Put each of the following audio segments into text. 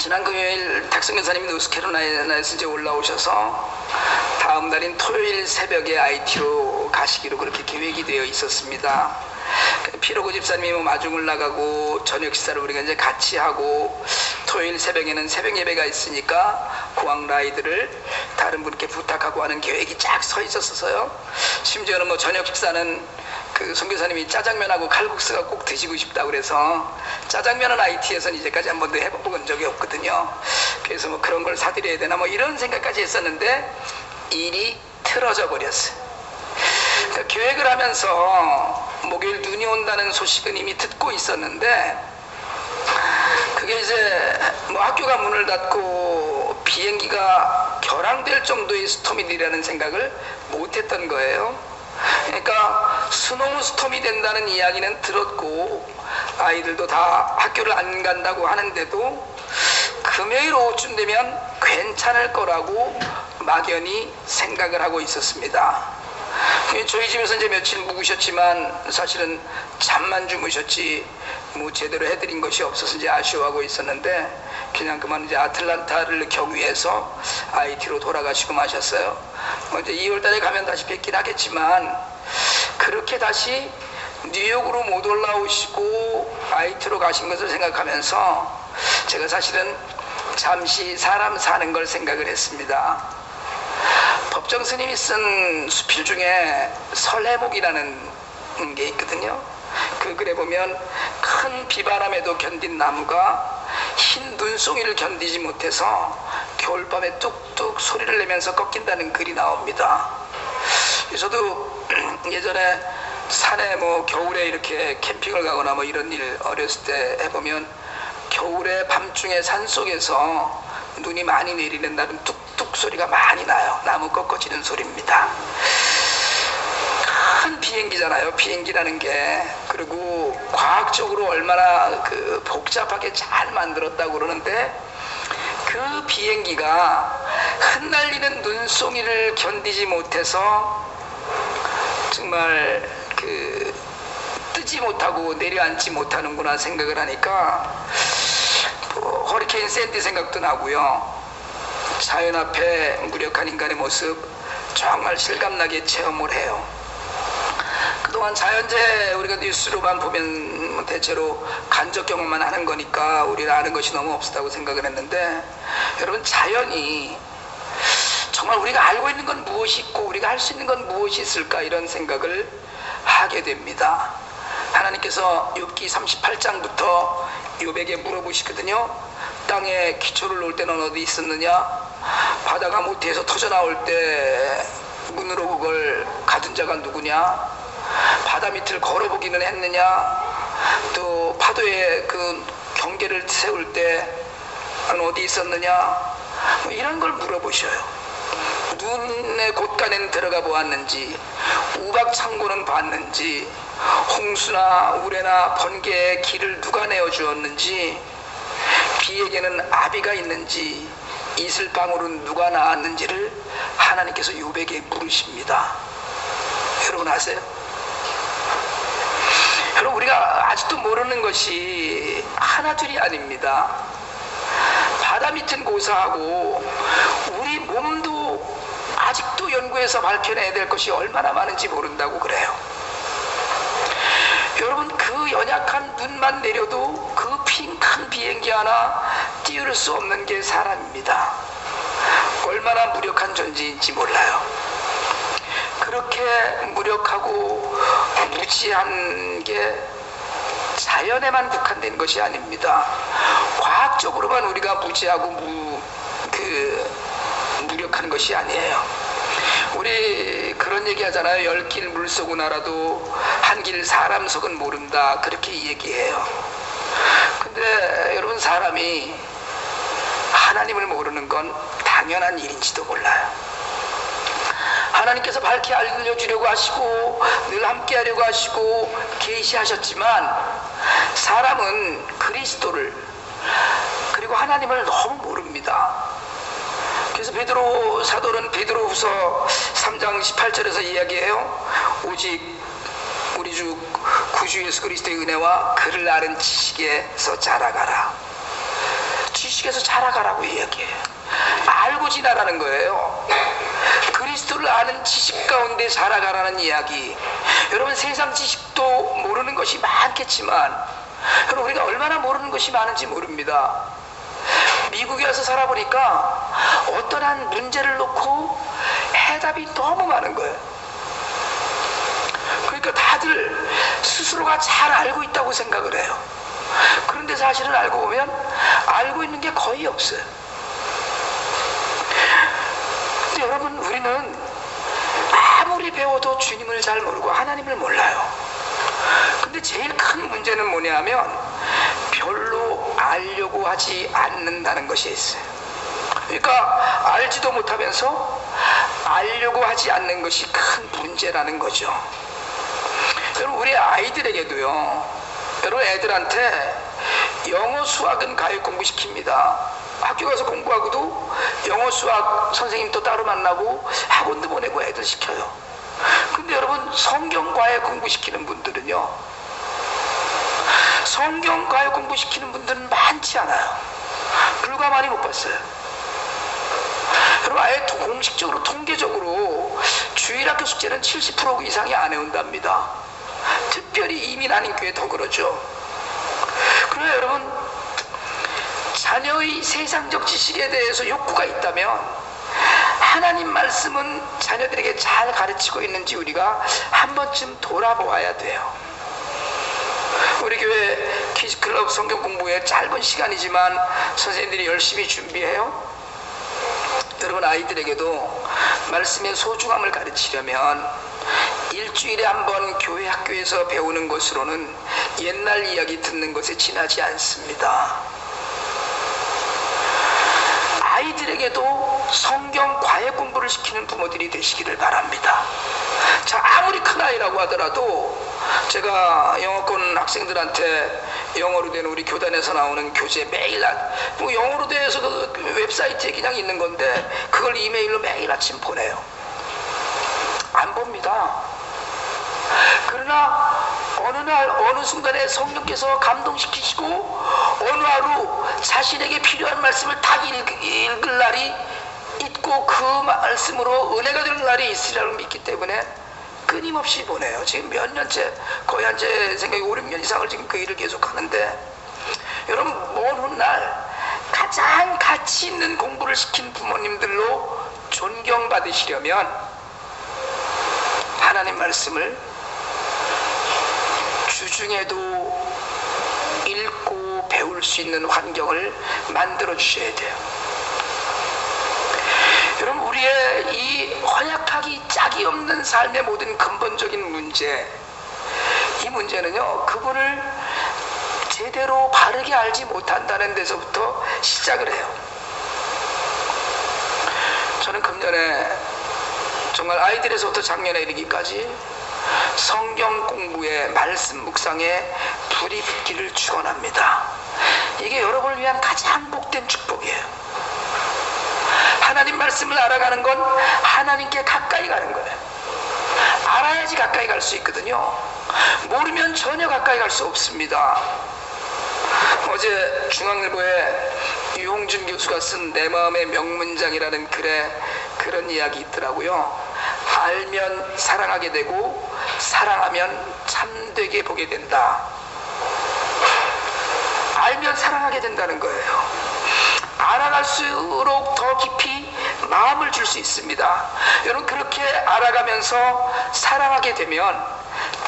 지난 금요일 탁성 교사님이 노스캐롤라이나에서 이제 올라오셔서 다음 날인 토요일 새벽에 IT로 가시기로 그렇게 계획이 되어 있었습니다. 피로고 집사님이 마중을 나가고 저녁 식사를 우리가 이제 같이 하고, 토요일 새벽에는 새벽 예배가 있으니까 고항 라이드를 다른 분께 부탁하고 하는 계획이 쫙 서 있었어요. 심지어는 뭐 저녁 식사는 그 선교사님이 짜장면하고 칼국수가 꼭 드시고 싶다고 그래서, 짜장면은 IT에서는 이제까지 한 번도 해본 적이 없거든요. 그래서 뭐 그런 걸 사드려야 되나 뭐 이런 생각까지 했었는데 일이 틀어져 버렸어요. 그러니까 계획을 하면서 목요일 눈이 온다는 소식은 이미 듣고 있었는데, 그게 이제 뭐 학교가 문을 닫고 비행기가 결항될 정도의 스톰이라는 생각을 못했던 거예요. 그러니까 스노우 스톰이 된다는 이야기는 들었고, 아이들도 다 학교를 안 간다고 하는데도 금요일 오후쯤 되면 괜찮을 거라고 막연히 생각을 하고 있었습니다. 저희 집에서 이제 며칠 묵으셨지만 사실은 잠만 주무셨지 뭐 제대로 해드린 것이 없어서 이제 아쉬워하고 있었는데, 그냥 그만 이제 아틀란타를 경유해서 IT로 돌아가시고 마셨어요. 이제 2월달에 가면 다시 뵙긴 하겠지만, 그렇게 다시 뉴욕으로 못 올라오시고 IT로 가신 것을 생각하면서 제가 사실은 잠시 사람 사는 걸 생각을 했습니다. 법정 스님이 쓴 수필 중에 설해목이라는 게 있거든요. 그 글에 보면 큰 비바람에도 견딘 나무가 흰 눈송이를 견디지 못해서 겨울밤에 뚝뚝 소리를 내면서 꺾인다는 글이 나옵니다. 저도 예전에 산에 뭐 겨울에 이렇게 캠핑을 가거나 뭐 이런 일 어렸을 때 해보면, 겨울에 밤중에 산속에서 눈이 많이 내리는 날은 뚝뚝 소리가 많이 나요. 나무 꺾어지는 소리입니다. 큰 비행기잖아요, 비행기라는 게. 그리고 과학적으로 얼마나 그 복잡하게 잘 만들었다고 그러는데, 그 비행기가 흩날리는 눈송이를 견디지 못해서 정말 그 뜨지 못하고 내려앉지 못하는구나 생각을 하니까 뭐 허리케인 샌디 생각도 나고요. 자연 앞에 무력한 인간의 모습 정말 실감나게 체험을 해요. 그동안 자연재해 우리가 뉴스로만 보면 대체로 간접 경험만 하는 거니까 우리는 아는 것이 너무 없었다고 생각을 했는데, 여러분, 자연이 정말 우리가 알고 있는 건 무엇이 있고 우리가 할 수 있는 건 무엇이 있을까, 이런 생각을 하게 됩니다. 하나님께서 욥기 38장부터 욥에게 물어보시거든요. 땅에 기초를 놓을 때는 어디 있었느냐? 바다가 모태에서 터져나올 때 문으로 그걸 가둔 자가 누구냐? 바다 밑을 걸어보기는 했느냐? 또 파도의 그 경계를 세울 때는 어디 있었느냐? 뭐 이런 걸 물어보셔요. 눈의 곳간에는 들어가 보았는지, 우박창고는 봤는지, 홍수나 우레나 번개의 길을 누가 내어주었는지, 비에게는 아비가 있는지, 이슬방울은 누가 낳았는지를 하나님께서 욥에게 물으십니다. 여러분 아세요? 여러분, 우리가 아직도 모르는 것이 하나둘이 아닙니다. 바다 밑은 고사하고 우리 몸도 아직도 연구해서 밝혀내야 될 것이 얼마나 많은지 모른다고 그래요. 여러분, 그 연약한 눈만 내려도 그 큰 비행기 하나 띄울 수 없는 게 사람입니다. 얼마나 무력한 존재인지 몰라요. 그렇게 무력하고 무지한 게 자연에만 국한된 것이 아닙니다. 과학적으로만 우리가 무지하고 무력한 것이 아니에요. 우리 그런 얘기 하잖아요. 10길 물속은 알아도 한 길 사람 속은 모른다, 그렇게 얘기해요. 근데 여러분, 사람이 하나님을 모르는 건 당연한 일인지도 몰라요. 하나님께서 밝히 알려주려고 하시고 늘 함께 하려고 하시고 계시하셨지만, 사람은 그리스도를 그리고 하나님을 너무 모릅니다. 그래서 베드로 사도는 베드로후서 3장 18절에서 이야기해요. 오직 우리 주 구주 예수 그리스도의 은혜와 그를 아는 지식에서 자라가라. 지식에서 자라가라고 이야기해요. 알고 지나라는 거예요. 그리스도를 아는 지식 가운데 자라가라는 이야기. 여러분, 세상 지식도 모르는 것이 많겠지만 여러분, 우리가 얼마나 모르는 것이 많은지 모릅니다. 미국에 와서 살아보니까 어떤 한 문제를 놓고 해답이 너무 많은 거예요. 그러니까 다들 스스로가 잘 알고 있다고 생각을 해요. 그런데 사실은 알고 보면 알고 있는 게 거의 없어요. 근데 여러분, 우리는 아무리 배워도 주님을 잘 모르고 하나님을 몰라요. 근데 제일 큰 문제는 뭐냐면 별로 알려고 하지 않는다는 것이 있어요. 그러니까 알지도 못하면서 알려고 하지 않는 것이 큰 문제라는 거죠. 여러분, 우리 아이들에게도요, 여러분 애들한테 영어 수학은 가요 공부시킵니다. 학교 가서 공부하고도 영어 수학 선생님도 따로 만나고 학원도 보내고 애들 시켜요. 근데 여러분, 성경 과외 공부시키는 분들은요, 성경 과외 공부시키는 분들은 많지 않아요. 불과 많이 못 봤어요. 여러분, 아예 공식적으로 통계적으로 주일학교 숙제는 70% 이상이 안 해온답니다. 특별히 이민 아닌 교회 더 그러죠. 그러나 여러분, 자녀의 세상적 지식에 대해서 욕구가 있다면 하나님 말씀은 자녀들에게 잘 가르치고 있는지 우리가 한 번쯤 돌아보아야 돼요. 우리 교회 키즈클럽 성경 공부에 짧은 시간이지만 선생님들이 열심히 준비해요. 여러분, 아이들에게도 말씀의 소중함을 가르치려면 일주일에 한 번 교회 학교에서 배우는 것으로는 옛날 이야기 듣는 것에 지나지 않습니다. 아이들에게도 성경 과외 공부를 시키는 부모들이 되시기를 바랍니다. 자, 아무리 큰 아이라고 하더라도 제가 영어권 학생들한테 영어로 된 우리 교단에서 나오는 교재 매일 뭐 영어로 돼서 그 웹사이트에 그냥 있는 건데 그걸 이메일로 매일 아침 보내요. 안 봅니다. 그러나 어느 날 어느 순간에 성령께서 감동시키시고 어느 하루 자신에게 필요한 말씀을 딱 읽을 날이 있고 그 말씀으로 은혜가 되는 날이 있으리라고 믿기 때문에 끊임없이 보내요. 지금 몇 년째, 거의 한 제 생각에 5, 6년 이상을 지금 그 일을 계속 하는데, 여러분, 먼 훗날 가장 가치 있는 공부를 시킨 부모님들로 존경받으시려면 하나님 말씀을 주중에도 읽고 배울 수 있는 환경을 만들어 주셔야 돼요. 여러분, 우리의 이 허약하기 짝이 없는 삶의 모든 근본적인 문제, 이 문제는요, 그분을 제대로 바르게 알지 못한다는 데서부터 시작을 해요. 저는 금년에 정말 아이들에서부터 작년에 이르기까지 성경 공부에, 말씀 묵상에 불이 붙기를 축원합니다. 이게 여러분을 위한 가장 복된 축복이에요. 하나님 말씀을 알아가는 건 하나님께 가까이 가는 거예요. 알아야지 가까이 갈 수 있거든요. 모르면 전혀 가까이 갈 수 없습니다. 어제 중앙일보에 유홍준 교수가 쓴 내 마음의 명문장이라는 글에 그런 이야기 있더라고요. 알면 사랑하게 되고 사랑하면 참되게 보게 된다. 알면 사랑하게 된다는 거예요. 알아갈수록 더 깊이 마음을 줄 수 있습니다. 여러분, 그렇게 알아가면서 사랑하게 되면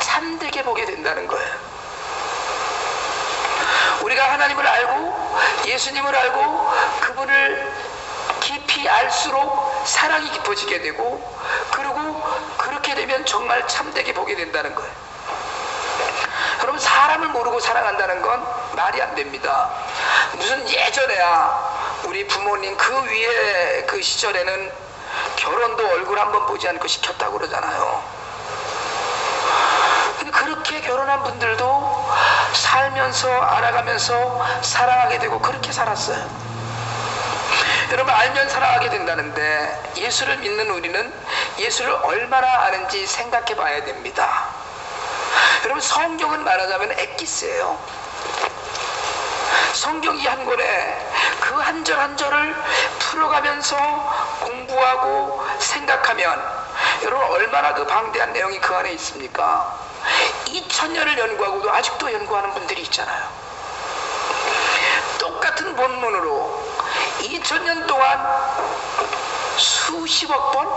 참되게 보게 된다는 거예요. 우리가 하나님을 알고 예수님을 알고 그분을 깊이 알수록 사랑이 깊어지게 되고, 그리고 그렇게 되면 정말 참되게 보게 된다는 거예요. 여러분, 사람을 모르고 사랑한다는 건 말이 안 됩니다. 무슨 예전에야 우리 부모님 그 위에 그 시절에는 결혼도 얼굴 한번 보지 않고 시켰다고 그러잖아요. 근데 그렇게 결혼한 분들도 살면서 알아가면서 사랑하게 되고 그렇게 살았어요. 여러분, 알면 사랑하게 된다는데 예수를 믿는 우리는 예수를 얼마나 아는지 생각해 봐야 됩니다. 여러분, 성경은 말하자면 엑기스예요. 성경 이 한 권에 그 절 한 절을 풀어가면서 공부하고 생각하면 여러분 얼마나 그 방대한 내용이 그 안에 있습니까? 2000년을 연구하고도 아직도 연구하는 분들이 있잖아요. 똑같은 본문으로 2000년 동안 수십억 번,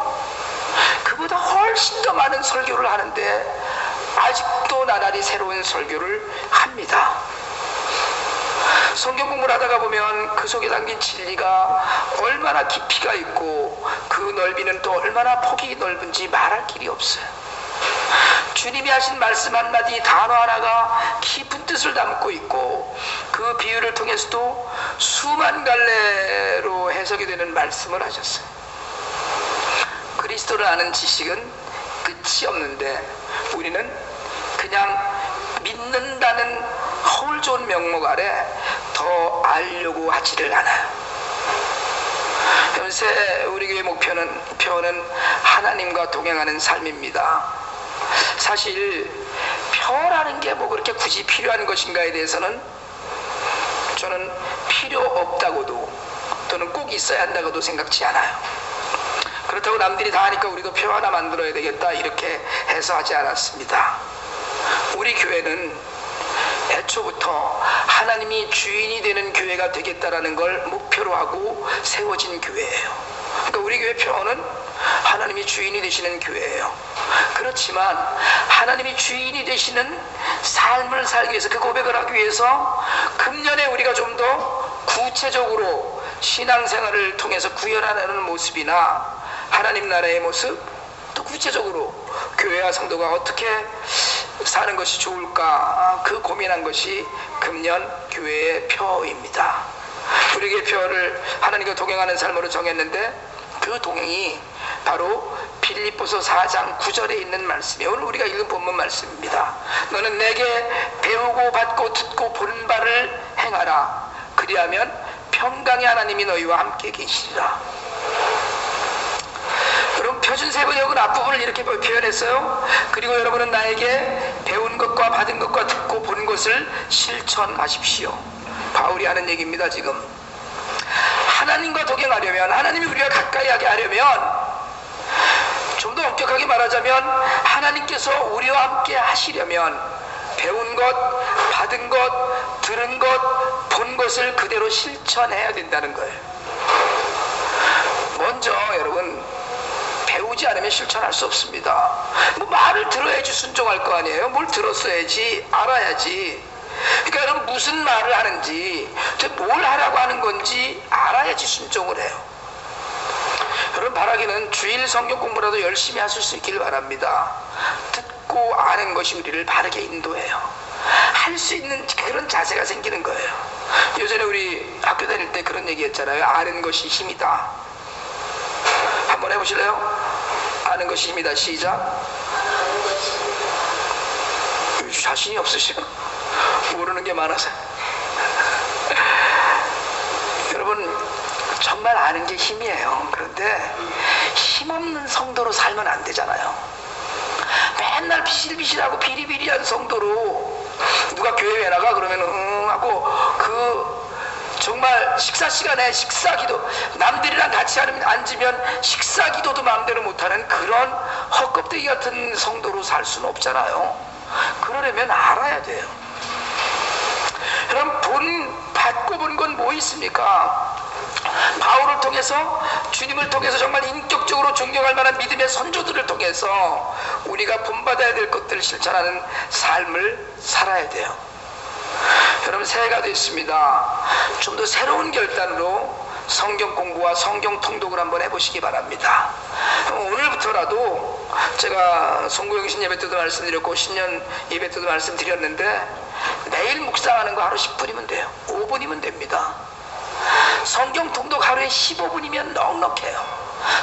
그보다 훨씬 더 많은 설교를 하는데 아직도 나날이 새로운 설교를 합니다. 성경 공부를 하다가 보면 그 속에 담긴 진리가 얼마나 깊이가 있고 그 넓이는 또 얼마나 폭이 넓은지 말할 길이 없어요. 주님이 하신 말씀 한마디, 단어 하나가 깊은 뜻을 담고 있고 그 비유를 통해서도 수만 갈래로 해석이 되는 말씀을 하셨어요. 그리스도를 아는 지식은 끝이 없는데 우리는 그냥 믿는다는 허울 좋은 명목 아래 더 알려고 하지를 않아요. 현재 우리 교회 표어는 하나님과 동행하는 삶입니다. 사실 표라는 게 뭐 그렇게 굳이 필요한 것인가에 대해서는 저는 필요 없다고도 또는 꼭 있어야 한다고도 생각지 않아요. 그렇다고 남들이 다 하니까 우리도 표 하나 만들어야 되겠다 이렇게 해서 하지 않았습니다. 우리 교회는 애초부터 하나님이 주인이 되는 교회가 되겠다라는 걸 목표로 하고 세워진 교회예요. 그러니까 우리 교회 표어는 하나님이 주인이 되시는 교회예요. 그렇지만 하나님이 주인이 되시는 삶을 살기 위해서, 그 고백을 하기 위해서 금년에 우리가 좀 더 구체적으로 신앙생활을 통해서 구현하는 모습이나 하나님 나라의 모습, 또 구체적으로 교회와 성도가 어떻게 사는 것이 좋을까, 그 고민한 것이 금년 교회의 표입니다. 우리 교회 표를 하나님과 동행하는 삶으로 정했는데 그 동행이 바로 빌립보서 4장 9절에 있는 말씀이에요. 오늘 우리가 읽은 본문 말씀입니다. 너는 내게 배우고 받고 듣고 보는 바를 행하라. 그리하면 평강의 하나님이 너희와 함께 계시리라. 여러분, 표준세번역은 앞부분을 이렇게 표현했어요. 그리고 여러분은 나에게 배운 것과 받은 것과 듣고 본 것을 실천하십시오. 바울이 하는 얘기입니다. 지금 하나님과 동행하려면, 하나님이 우리가 가까이 하게 하려면, 좀 더 엄격하게 말하자면 하나님께서 우리와 함께 하시려면 배운 것, 받은 것, 들은 것, 본 것을 그대로 실천해야 된다는 거예요. 먼저 여러분, 배우지 않으면 실천할 수 없습니다. 뭐 말을 들어야지 순종할 거 아니에요. 뭘 들었어야지, 알아야지. 그러니까 여러분, 무슨 말을 하는지, 뭘 하라고 하는 건지 알아야지 순종을 해요. 여러분, 바라기는 주일 성경 공부라도 열심히 하실 수 있기를 바랍니다. 듣고 아는 것이 우리를 바르게 인도해요. 할 수 있는 그런 자세가 생기는 거예요. 예전에 우리 학교 다닐 때 그런 얘기 했잖아요. 아는 것이 힘이다. 한번 해보실래요? 아는 것이 힘이다. 시작. 자신이 없으시고 모르는 게 많아서. 여러분, 정말 아는 게 힘이에요. 그런데 힘없는 성도로 살면 안 되잖아요. 맨날 비실비실하고 비리비리한 성도로 누가 교회 왜 나가? 그러면 하고, 그 정말 식사 시간에 식사기도, 남들이랑 같이 앉으면 식사기도도 마음대로 못하는 그런 헛껍데기 같은 성도로 살 수는 없잖아요. 그러려면 알아야 돼요. 그럼 받고 본 건 뭐 있습니까? 바울을 통해서, 주님을 통해서 정말 인격적으로 존경할 만한 믿음의 선조들을 통해서 우리가 본받아야 될 것들을 실천하는 삶을 살아야 돼요. 여러분, 새해가 됐습니다. 좀 더 새로운 결단으로 성경 공부와 성경 통독을 한번 해보시기 바랍니다. 오늘부터라도 제가 송구영신 예배 때도 말씀드렸고 신년 예배 때도 말씀드렸는데, 매일 묵상하는 거 하루 10분이면 돼요. 5분이면 됩니다. 성경 통독 하루에 15분이면 넉넉해요.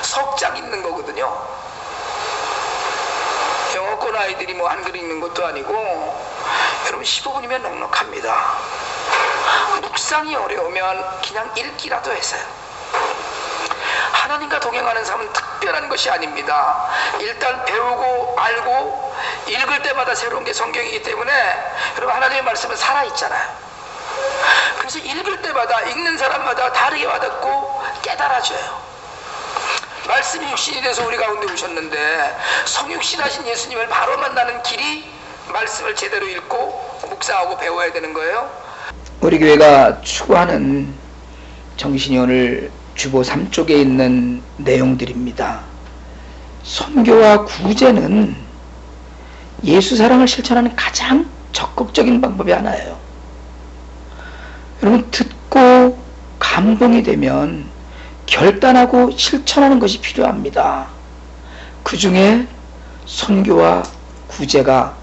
석장 읽는 거거든요. 영어권 아이들이 뭐 한글 읽는 것도 아니고, 여러분 15분이면 넉넉합니다. 묵상이 어려우면 그냥 읽기라도 해서요. 하나님과 동행하는 삶은 특별한 것이 아닙니다. 일단 배우고 알고 읽을 때마다 새로운 게 성경이기 때문에 여러분, 하나님의 말씀은 살아있잖아요. 그래서 읽을 때마다 읽는 사람마다 다르게 와닿고 깨달아져요. 말씀이 육신이 돼서 우리 가운데 오셨는데 성육신하신 예수님을 바로 만나는 길이 말씀을 제대로 읽고 묵상하고 배워야 되는 거예요. 우리 교회가 추구하는 정신이 오늘 주보 3쪽에 있는 내용들입니다. 선교와 구제는 예수 사랑을 실천하는 가장 적극적인 방법이 하나예요. 여러분, 듣고 감동이 되면 결단하고 실천하는 것이 필요합니다. 그 중에 선교와 구제가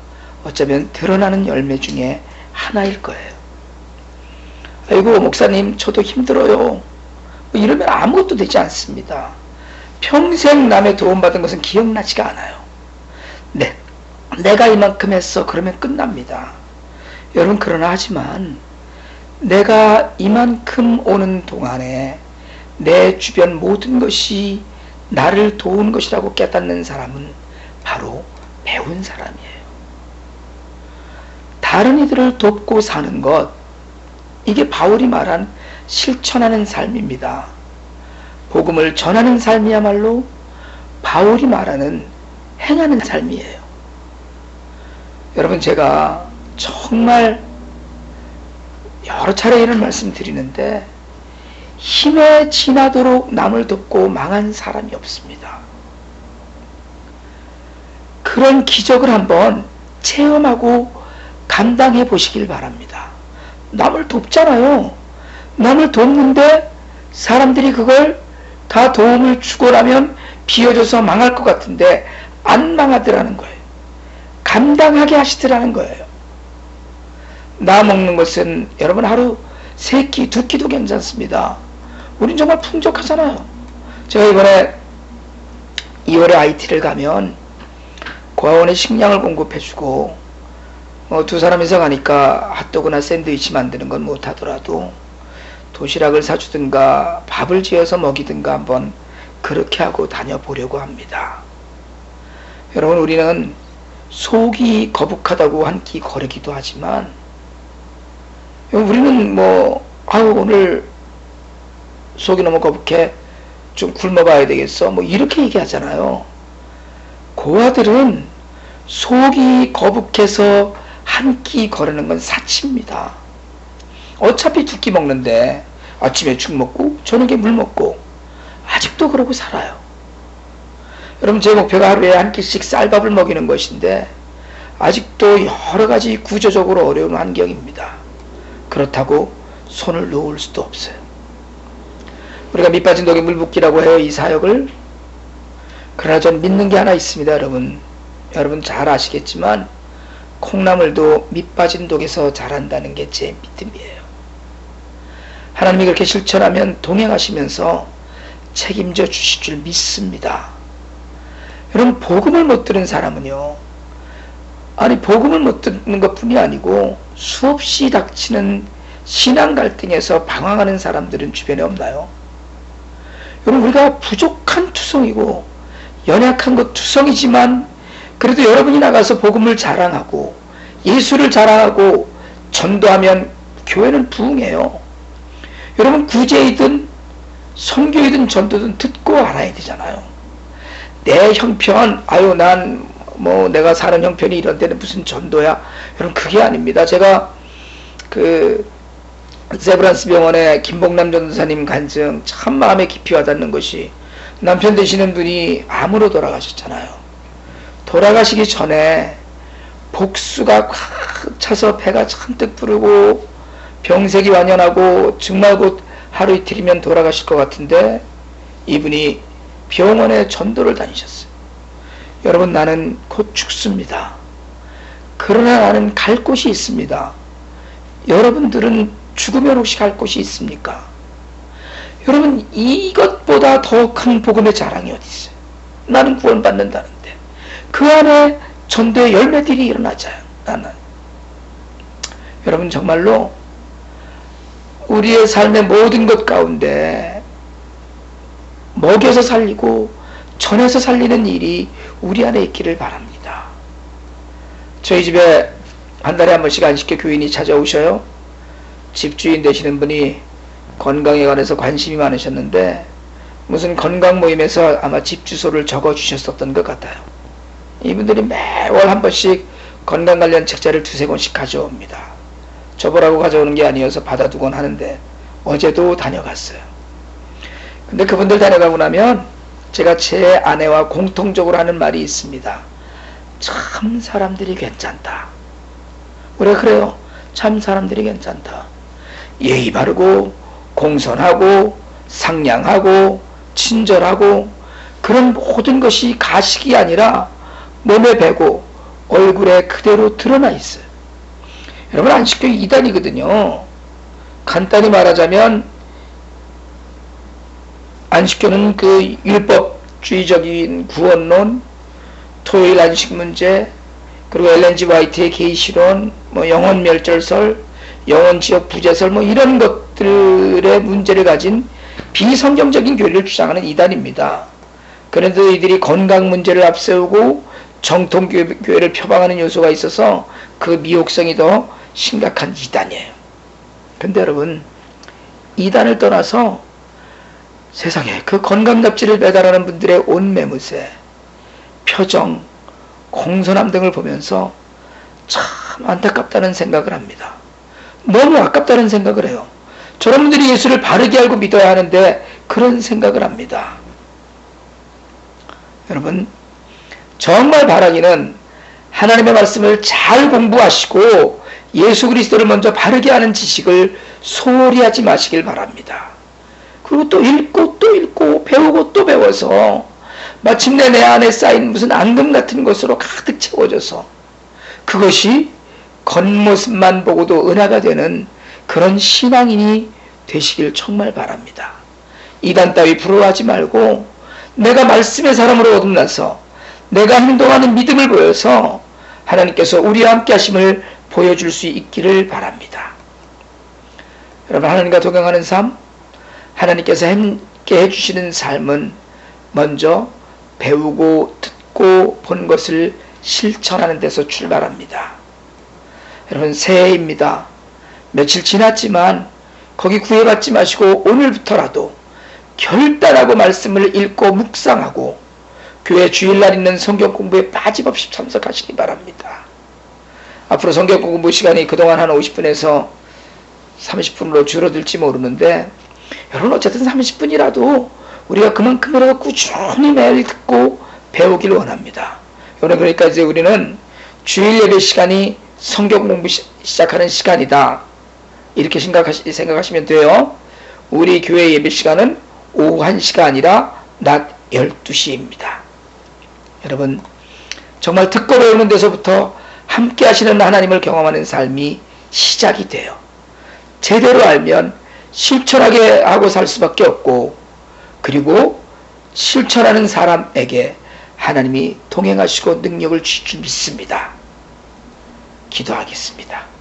어쩌면 드러나는 열매 중에 하나일 거예요. 아이고 목사님 저도 힘들어요, 뭐 이러면 아무것도 되지 않습니다. 평생 남의 도움받은 것은 기억나지가 않아요. 내가 이만큼 했어 그러면 끝납니다. 여러분, 그러나 하지만 내가 이만큼 오는 동안에 내 주변 모든 것이 나를 도운 것이라고 깨닫는 사람은 바로 배운 사람이에요. 다른 이들을 돕고 사는 것, 이게 바울이 말한 실천하는 삶입니다. 복음을 전하는 삶이야말로 바울이 말하는 행하는 삶이에요. 여러분, 제가 정말 여러 차례 이런 말씀 드리는데 힘에 지나도록 남을 돕고 망한 사람이 없습니다. 그런 기적을 한번 체험하고 감당해 보시길 바랍니다. 남을 돕잖아요. 남을 돕는데 사람들이 그걸 다 도움을 주고 나면 비워져서 망할 것 같은데 안 망하더라는 거예요. 감당하게 하시더라는 거예요. 나 먹는 것은 여러분 하루 3끼, 2끼도 괜찮습니다. 우린 정말 풍족하잖아요. 제가 이번에 2월에 IT를 가면 고아원에 식량을 공급해주고 두 사람이서 가니까 핫도그나 샌드위치 만드는 건 못하더라도 도시락을 사주든가 밥을 지어서 먹이든가 한번 그렇게 하고 다녀보려고 합니다. 여러분, 우리는 속이 거북하다고 한 끼 거르기도 하지만 우리는 오늘 속이 너무 거북해 좀 굶어봐야 되겠어 이렇게 얘기하잖아요. 고아들은 속이 거북해서 한 끼 거르는 건 사치입니다. 어차피 2끼 먹는데 아침에 죽 먹고 저녁에 물 먹고 아직도 그러고 살아요. 여러분, 제 목표가 하루에 한 끼씩 쌀밥을 먹이는 것인데 아직도 여러가지 구조적으로 어려운 환경입니다. 그렇다고 손을 놓을 수도 없어요. 우리가 밑빠진 독에 물 붓기라고 해요, 이 사역을. 그러나 전 믿는 게 하나 있습니다. 여러분 잘 아시겠지만 콩나물도 밑빠진 독에서 자란다는 게 제 믿음이에요. 하나님이 그렇게 실천하면 동행하시면서 책임져 주실 줄 믿습니다. 여러분, 복음을 못 들은 사람은요, 복음을 못 듣는 것 뿐이 아니고 수없이 닥치는 신앙 갈등에서 방황하는 사람들은 주변에 없나요? 여러분, 우리가 부족한 투성이고 연약한 것 투성이지만 그래도 여러분이 나가서 복음을 자랑하고 예수를 자랑하고 전도하면 교회는 부흥해요. 여러분, 구제이든 선교이든 전도든 듣고 알아야 되잖아요. 내 형편, 내가 사는 형편이 이런 데는 무슨 전도야? 여러분, 그게 아닙니다. 제가 세브란스 병원에 김복남 전도사님 간증 참 마음에 깊이 와닿는 것이, 남편 되시는 분이 암으로 돌아가셨잖아요. 돌아가시기 전에 복수가 꽉 차서 배가 잔뜩 부르고 병색이 완연하고 정말 곧 하루 이틀이면 돌아가실 것 같은데 이분이 병원에 전도를 다니셨어요. 여러분, 나는 곧 죽습니다. 그러나 나는 갈 곳이 있습니다. 여러분들은 죽으면 혹시 갈 곳이 있습니까? 여러분, 이것보다 더 큰 복음의 자랑이 어디 있어요? 나는 구원받는다는데 그 안에 전도의 열매들이 일어나잖아요. 나는 여러분, 정말로 우리의 삶의 모든 것 가운데 먹여서 살리고 전해서 살리는 일이 우리 안에 있기를 바랍니다. 저희 집에 한 달에 한 번씩 안식교 교인이 찾아오셔요. 집주인 되시는 분이 건강에 관해서 관심이 많으셨는데 무슨 건강 모임에서 아마 집 주소를 적어 주셨었던 것 같아요. 이분들이 매월 한 번씩 건강 관련 책자를 두세 권씩 가져옵니다. 줘보라고 가져오는 게 아니어서 받아두곤 하는데 어제도 다녀갔어요. 근데 그분들 다녀가고 나면 제가 제 아내와 공통적으로 하는 말이 있습니다. 참 사람들이 괜찮다. 왜 그래요? 참 사람들이 괜찮다. 예의 바르고 공손하고 상냥하고 친절하고 그런 모든 것이 가식이 아니라 몸에 배고 얼굴에 그대로 드러나 있어요. 여러분, 안식교 이단이거든요. 간단히 말하자면 안식교는 그 율법주의적인 구원론, 토요일 안식 문제, 그리고 엘렌지 화이트의 계시론, 영혼 멸절설, 영혼 지옥 부재설, 이런 것들의 문제를 가진 비성경적인 교리를 주장하는 이단입니다. 그런데 이들이 건강 문제를 앞세우고 정통교회를 표방하는 요소가 있어서 그 미혹성이 더 심각한 이단이에요. 근데 여러분, 이단을 떠나서 세상에 그 건강 잡지를 배달하는 분들의 옷 매무새, 표정, 공손함 등을 보면서 참 안타깝다는 생각을 합니다. 너무 아깝다는 생각을 해요. 저런 분들이 예수를 바르게 알고 믿어야 하는데 그런 생각을 합니다. 여러분, 정말 바라기는 하나님의 말씀을 잘 공부하시고 예수 그리스도를 먼저 바르게 아는 지식을 소홀히 하지 마시길 바랍니다. 그리고 또 읽고 또 읽고 배우고 또 배워서 마침내 내 안에 쌓인 무슨 앙금 같은 것으로 가득 채워져서 그것이 겉모습만 보고도 은혜가 되는 그런 신앙인이 되시길 정말 바랍니다. 이단 따위 부러워하지 말고 내가 말씀의 사람으로 거듭나서 내가 행동하는 믿음을 보여서 하나님께서 우리와 함께 하심을 보여줄 수 있기를 바랍니다. 여러분, 하나님과 동행하는 삶, 하나님께서 함께 해주시는 삶은 먼저 배우고 듣고 본 것을 실천하는 데서 출발합니다. 여러분, 새해입니다. 며칠 지났지만 거기 구애받지 마시고 오늘부터라도 결단하고 말씀을 읽고 묵상하고 교회 주일날 있는 성경 공부에 빠짐없이 참석하시기 바랍니다. 앞으로 성경 공부 시간이 그동안 한 50분에서 30분으로 줄어들지 모르는데 여러분, 어쨌든 30분이라도 우리가 그만큼이라도 꾸준히 매일 듣고 배우길 원합니다. 여러분, 그러니까 이제 우리는 주일 예배 시간이 성경 공부 시작하는 시간이다, 이렇게 생각하시면 돼요. 우리 교회 예배 시간은 오후 1시가 아니라 낮 12시입니다. 여러분, 정말 듣고 배우는 데서부터 함께 하시는 하나님을 경험하는 삶이 시작이 돼요. 제대로 알면 실천하게 하고 살 수밖에 없고, 그리고 실천하는 사람에게 하나님이 동행하시고 능력을 주실 줄 믿습니다. 기도하겠습니다.